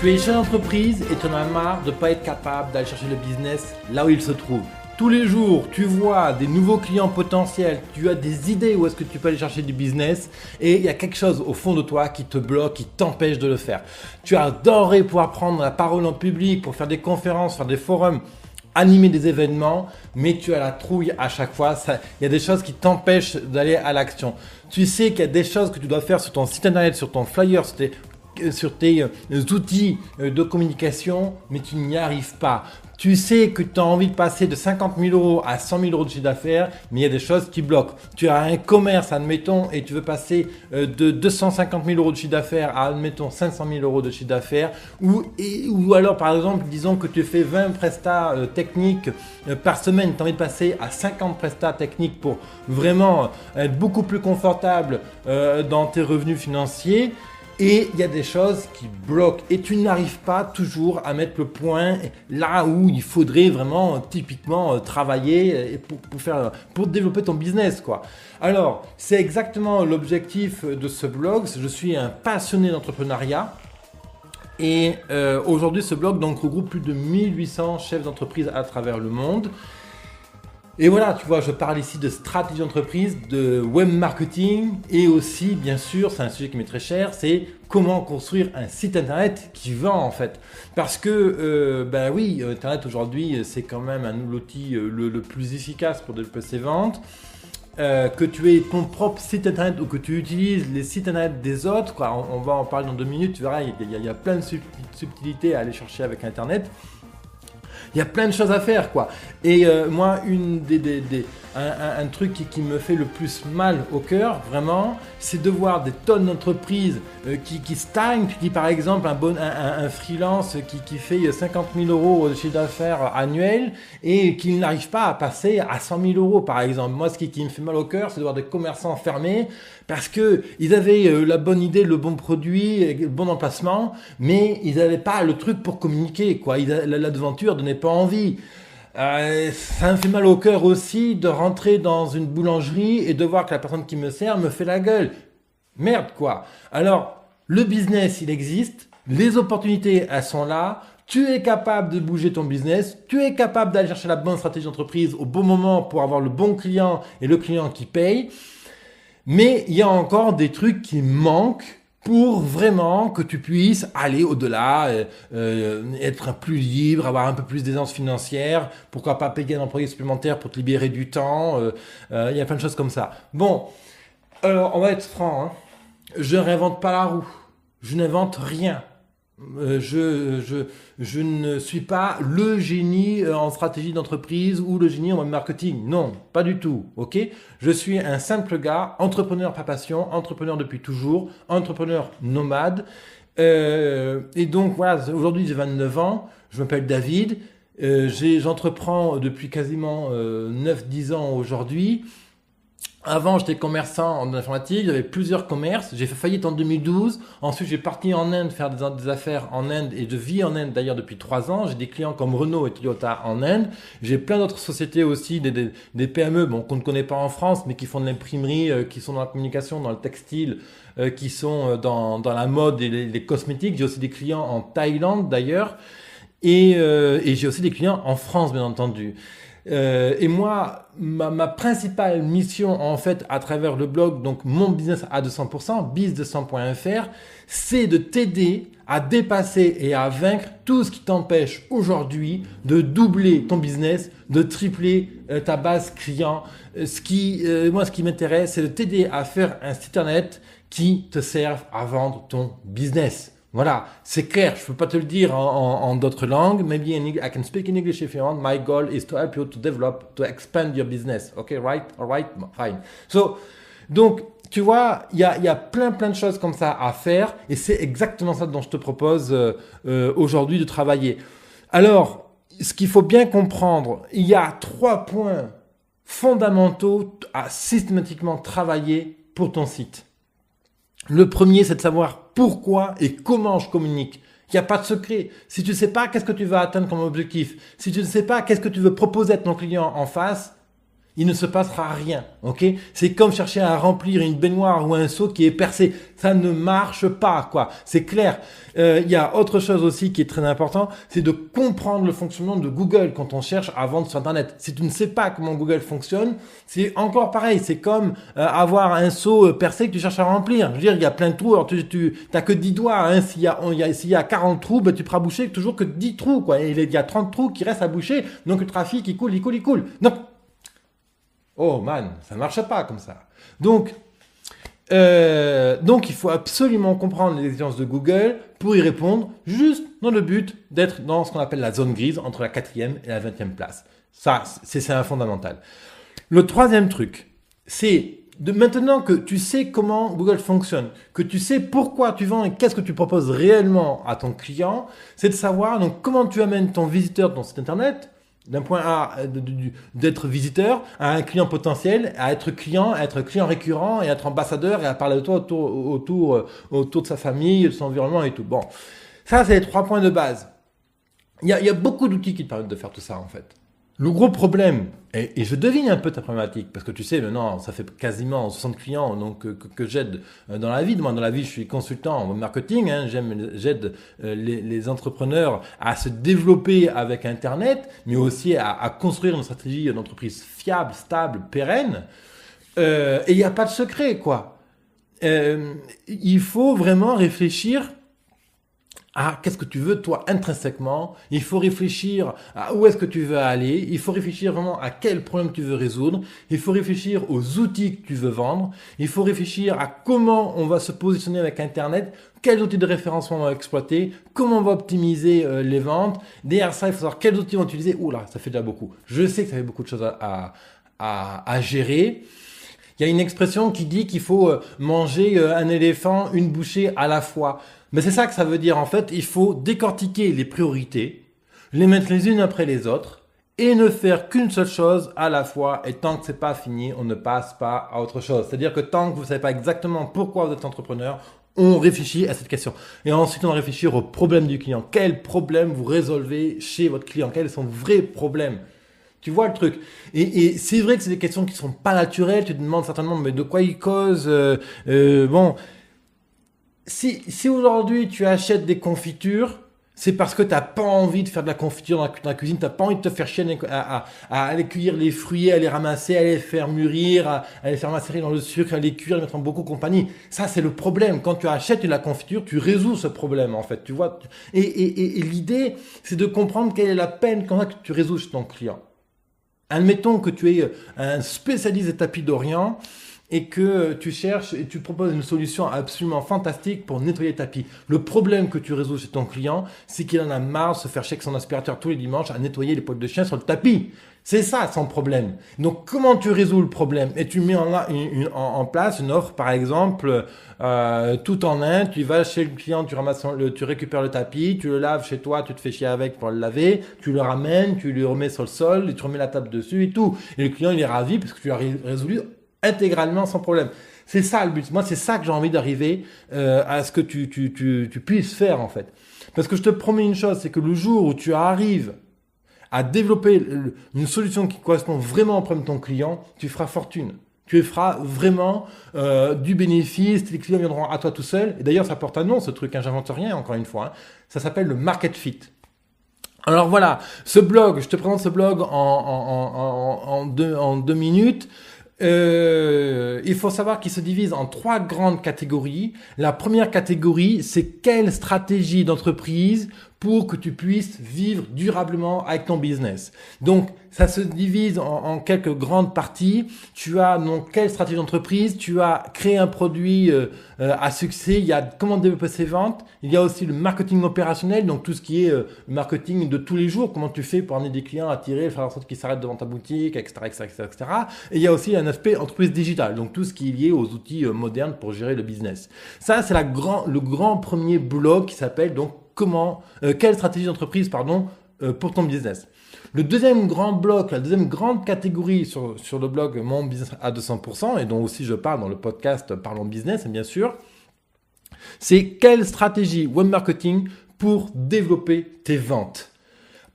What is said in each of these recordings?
Tu es chef d'entreprise et tu en as marre de ne pas être capable d'aller chercher le business là où il se trouve. Tous les jours, tu vois des nouveaux clients potentiels, tu as des idées où est-ce que tu peux aller chercher du business et il y a quelque chose au fond de toi qui te bloque, qui t'empêche de le faire. Tu adorerais pouvoir prendre la parole en public pour faire des conférences, faire des forums, animer des événements, mais tu as la trouille à chaque fois. Il y a des choses qui t'empêchent d'aller à l'action. Tu sais qu'il y a des choses que tu dois faire sur ton site internet, sur ton flyer, sur tes outils de communication, mais tu n'y arrives pas. Tu sais que tu as envie de passer de 50 000 euros à 100 000 euros de chiffre d'affaires, mais il y a des choses qui bloquent. Tu as un commerce, admettons, et tu veux passer de 250 000 euros de chiffre d'affaires à, admettons, 500 000 euros de chiffre d'affaires. Ou alors, par exemple, disons que tu fais 20 prestats techniques par semaine, tu as envie de passer à 50 prestats techniques pour vraiment être beaucoup plus confortable dans tes revenus financiers. Et il y a des choses qui bloquent et tu n'arrives pas toujours à mettre le point là où il faudrait vraiment typiquement travailler pour développer ton business, quoi. Alors, c'est exactement l'objectif de ce blog. Je suis un passionné d'entrepreneuriat. Et aujourd'hui, ce blog donc regroupe plus de 1800 chefs d'entreprise à travers le monde. Et voilà, tu vois, je parle ici de stratégie d'entreprise, de web marketing et aussi, bien sûr, c'est un sujet qui m'est très cher, c'est comment construire un site internet qui vend en fait. Parce que, oui, internet aujourd'hui, c'est quand même l'outil le plus efficace pour développer ses ventes. Que tu aies ton propre site internet ou que tu utilises les sites internet des autres, quoi. On va en parler dans 2 minutes, tu verras, il y a plein de subtilités à aller chercher avec internet. Il y a plein de choses à faire, quoi. Et moi, un truc qui me fait le plus mal au cœur, vraiment, c'est de voir des tonnes d'entreprises qui stagnent. Tu dis par exemple un freelance qui fait 50 000 euros de chiffre d'affaires annuel et qui n'arrive pas à passer à 100 000 euros, par exemple. Moi, ce qui me fait mal au cœur, c'est de voir des commerçants fermés parce qu'ils avaient la bonne idée, le bon produit, le bon emplacement, mais ils n'avaient pas le truc pour communiquer, quoi. La devanture donnait pas envie. Ça me fait mal au cœur aussi de rentrer dans une boulangerie et de voir que la personne qui me sert me fait la gueule. Merde, quoi. Alors, le business, il existe. Les opportunités, elles sont là. Tu es capable de bouger ton business. Tu es capable d'aller chercher la bonne stratégie d'entreprise au bon moment pour avoir le bon client et le client qui paye. Mais il y a encore des trucs qui manquent pour vraiment que tu puisses aller au-delà, être plus libre, avoir un peu plus d'aisance financière, pourquoi pas payer un employé supplémentaire pour te libérer du temps, il y a plein de choses comme ça. Bon, alors on va être franc, hein. Je ne réinvente pas la roue, je n'invente rien. Je ne suis pas le génie en stratégie d'entreprise ou le génie en web marketing. Non, pas du tout. Ok ? Je suis un simple gars, entrepreneur par passion, entrepreneur depuis toujours, entrepreneur nomade. Et donc voilà, aujourd'hui j'ai 29 ans, je m'appelle David, j'entreprends depuis quasiment 9-10 ans aujourd'hui. Avant, j'étais commerçant en informatique, j'avais plusieurs commerces. J'ai fait faillite en 2012. Ensuite, j'ai parti en Inde faire des affaires en Inde et je vis en Inde d'ailleurs depuis 3 ans. J'ai des clients comme Renault et Toyota en Inde. J'ai plein d'autres sociétés aussi, des PME qu'on ne connaît pas en France, mais qui font de l'imprimerie, qui sont dans la communication, dans le textile, qui sont dans la mode et les cosmétiques. J'ai aussi des clients en Thaïlande d'ailleurs. Et j'ai aussi des clients en France, bien entendu. Et moi, ma principale mission en fait à travers le blog, donc mon business à 200%, biz200.fr, c'est de t'aider à dépasser et à vaincre tout ce qui t'empêche aujourd'hui de doubler ton business, de tripler ta base client. Moi, ce qui m'intéresse, c'est de t'aider à faire un site internet qui te serve à vendre ton business. Voilà, c'est clair, je ne peux pas te le dire en d'autres langues. Maybe I can speak in English if you want. My goal is to help you to develop, to expand your business. Okay, right? All right? Fine. Donc, tu vois, il y a plein de choses comme ça à faire et c'est exactement ça dont je te propose aujourd'hui de travailler. Alors, ce qu'il faut bien comprendre, il y a 3 points fondamentaux à systématiquement travailler pour ton site. Le premier, c'est de savoir pourquoi et comment je communique. Il n'y a pas de secret. Si tu ne sais pas qu'est-ce que tu vas atteindre comme objectif, si tu ne sais pas qu'est-ce que tu veux proposer à ton client en face, il ne se passera rien, ok? C'est comme chercher à remplir une baignoire ou un seau qui est percé. Ça ne marche pas, quoi. C'est clair. Il y a autre chose aussi qui est très important, c'est de comprendre le fonctionnement de Google quand on cherche à vendre sur Internet. Si tu ne sais pas comment Google fonctionne, c'est encore pareil. C'est comme avoir un seau percé que tu cherches à remplir. Je veux dire, il y a plein de trous. Alors tu n'as que 10 doigts. Hein. S'il y a 40 trous, ben, tu pourras boucher toujours que 10 trous, quoi. Et il y a 30 trous qui restent à boucher. Donc le trafic, il coule. Donc, oh man, ça ne marche pas comme ça. Donc, il faut absolument comprendre les exigences de Google pour y répondre, juste dans le but d'être dans ce qu'on appelle la zone grise entre la 4e et la 20e place. Ça, c'est un fondamental. Le troisième truc, c'est maintenant que tu sais comment Google fonctionne, que tu sais pourquoi tu vends et qu'est-ce que tu proposes réellement à ton client, c'est de savoir donc comment tu amènes ton visiteur dans ton site internet d'un point A d'être visiteur à un client potentiel, à être client récurrent et à être ambassadeur et à parler de toi autour de sa famille, de son environnement et tout. Bon, ça c'est les 3 points de base. Il y a beaucoup d'outils qui te permettent de faire tout ça en fait. Le gros problème, et je devine un peu ta problématique, parce que tu sais, maintenant, ça fait quasiment 60 clients donc, que j'aide dans la vie. Moi, dans la vie, je suis consultant en marketing. Hein, j'aide les entrepreneurs à se développer avec Internet, mais aussi à construire une stratégie d'entreprise fiable, stable, pérenne. Et il n'y a pas de secret, quoi. Il faut vraiment réfléchir à qu'est-ce que tu veux toi intrinsèquement, il faut réfléchir à où est-ce que tu veux aller, il faut réfléchir vraiment à quel problème tu veux résoudre, il faut réfléchir aux outils que tu veux vendre, il faut réfléchir à comment on va se positionner avec Internet, quels outils de référencement on va exploiter, comment on va optimiser les ventes, derrière ça il faut savoir quels outils on va utiliser, oula ça fait déjà beaucoup, je sais que ça fait beaucoup de choses à gérer. Il y a une expression qui dit qu'il faut manger un éléphant une bouchée à la fois. Mais c'est ça que ça veut dire en fait. Il faut décortiquer les priorités, les mettre les unes après les autres et ne faire qu'une seule chose à la fois. Et tant que c'est pas fini, on ne passe pas à autre chose. C'est-à-dire que tant que vous savez pas exactement pourquoi vous êtes entrepreneur, on réfléchit à cette question. Et ensuite, on va réfléchir au problème du client. Quel problème vous résolvez chez votre client? Quels sont vos vrais problèmes? Tu vois le truc. Et c'est vrai que c'est des questions qui sont pas naturelles. Tu te demandes certainement, mais de quoi ils causent bon, si aujourd'hui tu achètes des confitures, c'est parce que t'as pas envie de faire de la confiture dans la cuisine. T'as pas envie de te faire chier à aller cueillir les fruits, à les ramasser, à les faire mûrir, à les faire macérer dans le sucre, à les cuire, à les mettre en beaucoup compagnie. Ça, c'est le problème. Quand tu achètes de la confiture, tu résous ce problème, en fait. Tu vois. Et l'idée, c'est de comprendre quelle est la peine que tu résous chez ton client. Admettons que tu es un spécialiste des tapis d'Orient et que tu cherches et tu proposes une solution absolument fantastique pour nettoyer les tapis. Le problème que tu résous chez ton client, c'est qu'il en a marre de se faire chier avec son aspirateur tous les dimanches à nettoyer les poils de chien sur le tapis. C'est ça son problème. Donc comment tu résous le problème? Et tu mets en place une offre, par exemple, tout en un. Tu vas chez le client, tu récupères le tapis, tu le laves chez toi, tu te fais chier avec pour le laver, tu le ramènes, tu le remets sur le sol, et tu remets la table dessus et tout. Et le client il est ravi parce que tu as résolu intégralement sans problème. C'est ça le but. Moi, c'est ça que j'ai envie d'arriver à ce que tu puisses faire en fait. Parce que je te promets une chose, c'est que le jour où tu arrives à développer une solution qui correspond vraiment au problème de ton client, tu feras fortune. Tu feras vraiment du bénéfice, les clients viendront à toi tout seul. Et d'ailleurs, ça porte un nom, ce truc, hein, j'invente rien, encore une fois. Hein. Ça s'appelle le Market Fit. Alors voilà, ce blog, je te présente ce blog en 2 minutes. Il faut savoir qu'il se divise en 3 grandes catégories. La première catégorie, c'est quelle stratégie d'entreprise pour que tu puisses vivre durablement avec ton business. Donc, ça se divise en quelques grandes parties. Tu as donc quelle stratégie d'entreprise, tu as créé un produit à succès, il y a comment développer ses ventes, il y a aussi le marketing opérationnel, donc tout ce qui est marketing de tous les jours, comment tu fais pour amener des clients, attirer, faire en sorte qu'ils s'arrêtent devant ta boutique, etc., etc., etc. Et il y a aussi un aspect entreprise digitale, donc tout ce qui est lié aux outils modernes pour gérer le business. Ça, c'est le grand premier bloc qui s'appelle donc quelle stratégie d'entreprise pour ton business. Le deuxième grand bloc, la deuxième grande catégorie sur le blog Mon Business à 200%, et dont aussi je parle dans le podcast Parlons Business, bien sûr, c'est quelle stratégie web marketing pour développer tes ventes.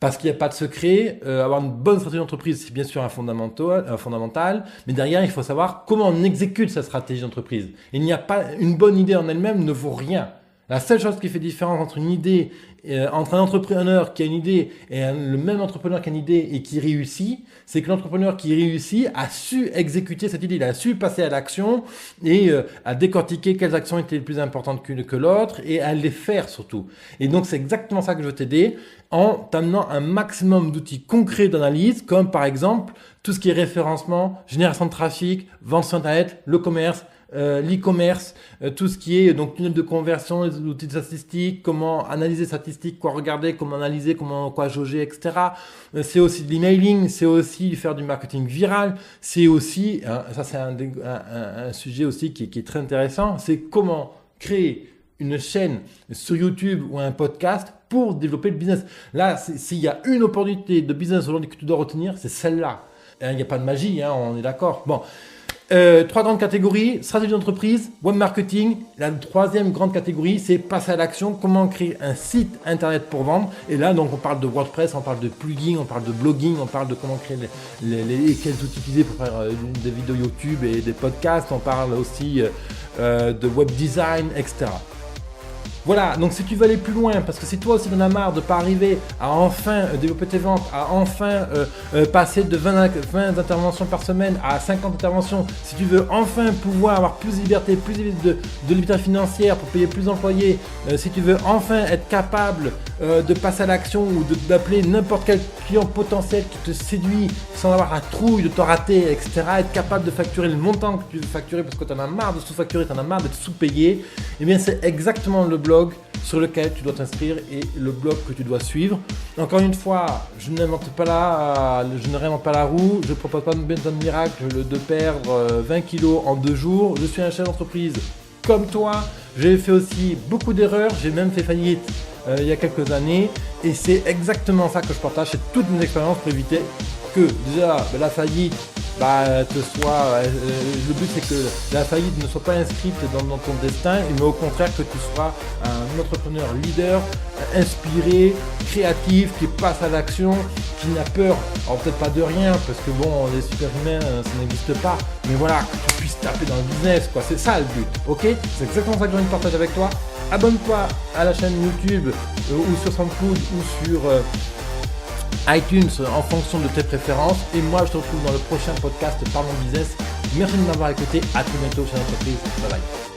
Parce qu'il n'y a pas de secret, avoir une bonne stratégie d'entreprise, c'est bien sûr un fondamental, mais derrière, il faut savoir comment on exécute sa stratégie d'entreprise. Il n'y a pas une bonne idée en elle-même ne vaut rien. La seule chose qui fait différence entre une idée, entre un entrepreneur qui a une idée et le même entrepreneur qui a une idée et qui réussit, c'est que l'entrepreneur qui réussit a su exécuter cette idée, il a su passer à l'action et à décortiquer quelles actions étaient les plus importantes que l'autre et à les faire surtout. Et donc c'est exactement ça que je veux t'aider en t'amenant un maximum d'outils concrets d'analyse, comme par exemple tout ce qui est référencement, génération de trafic, vente sur Internet, le commerce, l'e-commerce, tout ce qui est donc tunnel de conversion, les outils de statistiques, comment analyser statistiques, quoi regarder, comment analyser, quoi jauger, etc. C'est aussi de l'emailing, c'est aussi faire du marketing viral, c'est aussi, ça c'est un sujet aussi qui est très intéressant, c'est comment créer une chaîne sur YouTube ou un podcast pour développer le business. Là, s'il y a une opportunité de business aujourd'hui que tu dois retenir, c'est celle-là. Il n'y a pas de magie, on est d'accord. Bon. 3 grandes catégories, stratégie d'entreprise, web marketing. La 3e grande catégorie, c'est passer à l'action, comment créer un site internet pour vendre. Et là, donc, on parle de WordPress, on parle de plugins, on parle de blogging, on parle de comment créer quels outils utiliser pour faire des vidéos YouTube et des podcasts. On parle aussi de web design, etc. Voilà, donc si tu veux aller plus loin, parce que si toi aussi t'en as marre de ne pas arriver à enfin développer tes ventes, à enfin passer de 20 interventions par semaine à 50 interventions, si tu veux enfin pouvoir avoir plus de liberté, plus de liberté financière pour payer plus d'employés, si tu veux enfin être capable de passer à l'action ou d'appeler n'importe quel client potentiel qui te séduit sans avoir la trouille de te rater, etc., être capable de facturer le montant que tu veux facturer parce que tu en as marre de sous-facturer, tu en as marre d'être sous-payé, eh bien c'est exactement le blog sur lequel tu dois t'inscrire et le blog que tu dois suivre. Encore une fois, je ne réinvente pas la roue, je ne propose pas de méthode miracle de perdre 20 kilos en 2 jours. Je suis un chef d'entreprise comme toi, j'ai fait aussi beaucoup d'erreurs, j'ai même fait faillite il y a quelques années et c'est exactement ça que je partage, c'est toutes mes expériences pour éviter que déjà la faillite le but c'est que la faillite ne soit pas inscrite dans ton destin, mais au contraire que tu sois un entrepreneur leader, inspiré, créatif, qui passe à l'action, qui n'a peur, alors peut-être pas de rien, parce que bon, les super humains ça n'existe pas, mais voilà, que tu puisses taper dans le business, quoi, c'est ça le but, ok? C'est exactement ça que j'ai envie de partager avec toi. Abonne-toi à la chaîne YouTube ou sur SoundCloud ou sur iTunes en fonction de tes préférences. Et moi, je te retrouve dans le prochain podcast Parlons Business. Merci de m'avoir écouté. À très bientôt chez l'entreprise. Bye bye.